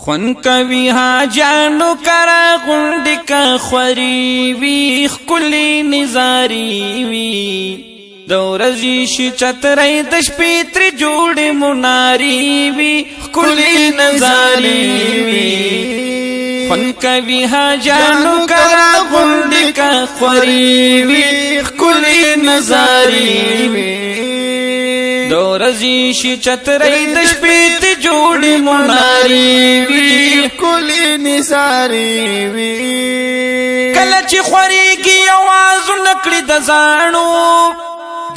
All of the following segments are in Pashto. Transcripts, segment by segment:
خون کوي حاجانو کرا غونډې کا خوري وي ښکلې نظارې وي د ورځې شي چترۍ د شپې ترې جوړې منارې وي ښکلې نظارې وي خون کوي حاجانو کرا غونډې کا خوري وي ښکلې نظارې وي د ورځې شي چترۍ د شپې ترې جوړې منارې وي ښکلې نظارې وي کله چې خورېږي اوازونه کړي د زاڼو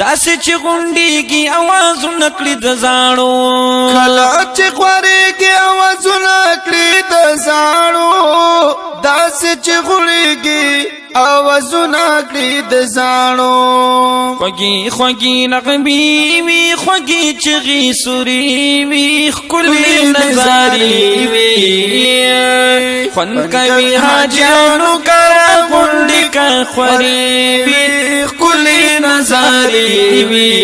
داسې چې غونډېږي اوازونه کړي د زاڼو کله چې خورېږي اوازونه کړي د زاڼو داسې چې غوړېږي اوازونه کړي د زاڼو خوږې خوږې نغمې وي خوږې چغې سورې وي ښکلې نظارې وي خوند کوي حاجانو کرا غونډې کا خورې وي ښکلې نظارې وي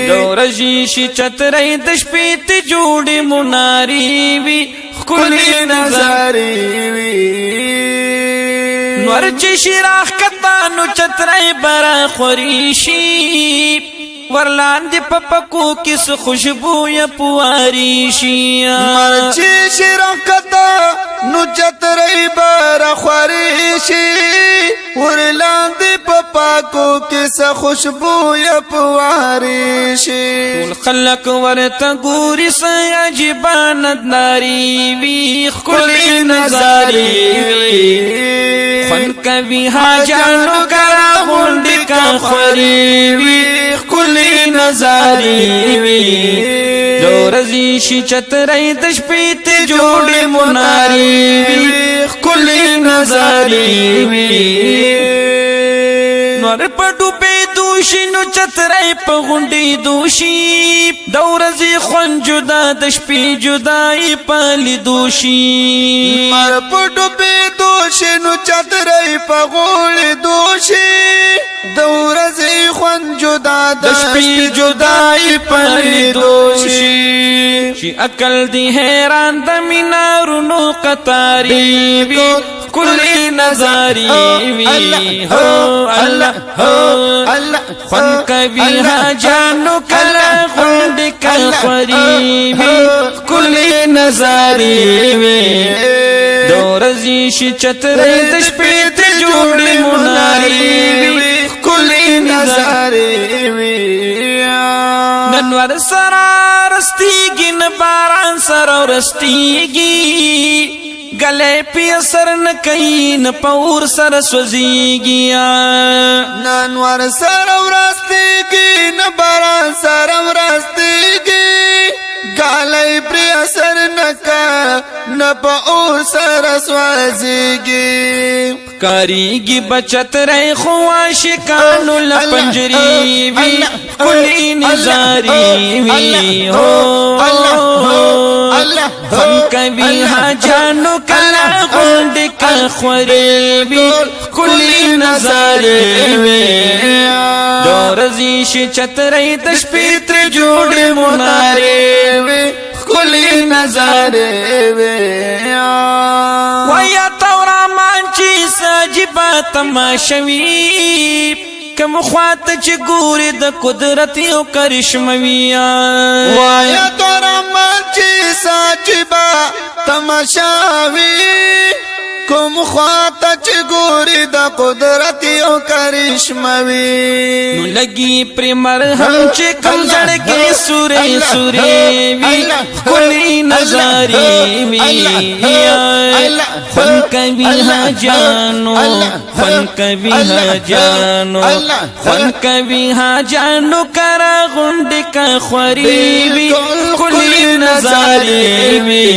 د ورځې شي چترۍ د شپې ترې جوړې منارې وي ښکلې نظارې وي نور چې شي راښکته نو چترۍ به راخورې شي ورلاندې په پکو کې څه خوشبویه پوارې شي نور چې شي راښکته نو چترۍ به راخورې شي ورلاندې په پکو کې څه خوشبویه پوارې شي ټول خلک ورته ګوري څه عجیبه ندارې وي ښکلې نظارې وي خوند کوي حاجانو کرا غونډې کا خورې وي ښکلې نظارې وي د ورځې شي چترۍ د شپې ترې جوړې منارې وي ښکلې نظارې وي نور په ډوبېدو شي نو چترۍ په غونډې دوشي د ورځې خوند جدا د شپې جدایي په لیدو شي نور په ډوبېدو شي نو چترۍ په غونډې دوشي د ورځې خوند جدا د شپې جدایي په لیدو شي چې عقل دی حیران د مینارونو قطارې وي ښکلې نظارې وي هو الله هو الله خوند کوي حاجانو کله غونډې کا خورې وي ښکلې نظارې وي د ورځې شي چترۍ د شپې ترې جوړې منارې وي ښکلې نظارې وي نن ور سره رستېږي نه باران سره ورستېږي گلے پی اثر نہ کئی نہ پور سر سوزیگی نن ور سر ورستېږي نه باران سر ورستېږي گلے پی اثر نہ کا نہ پور سر سوزیگی کاریگی بچت رہے خواشکانو لپنجری وی کلی نظاری وی ہو خون کوي حاجانو کلا غونډې کا خورې وي ښکلې نظارې وي د ورځې شي چترۍ د شپې ترې جوړې منارې وي ښکلې نظارې وي وایه تورامان چې څه عجیبه تماشه وي کم خواته چې ګوري د قدرت یو کرشمه وي وایه تورامان چې څه عجیبه تماشه وي کوم خواته چې ګوري د قدرت یو کرشمه وي نو لګي پرې مرهم چې کم زړګي سورې سورې وي ښکلې نظارې وي خوند کوي حاجانو خوند کوي حاجانو خوند کوي حاجانو کرا غونډې کا خورې وي ښکلې نظارې وي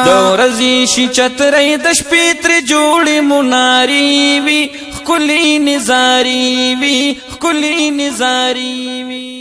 د ورځې شي چترۍ د شپې ترې جوړې منارې وي ښکلې نظارې وي ښکلې نظارې وي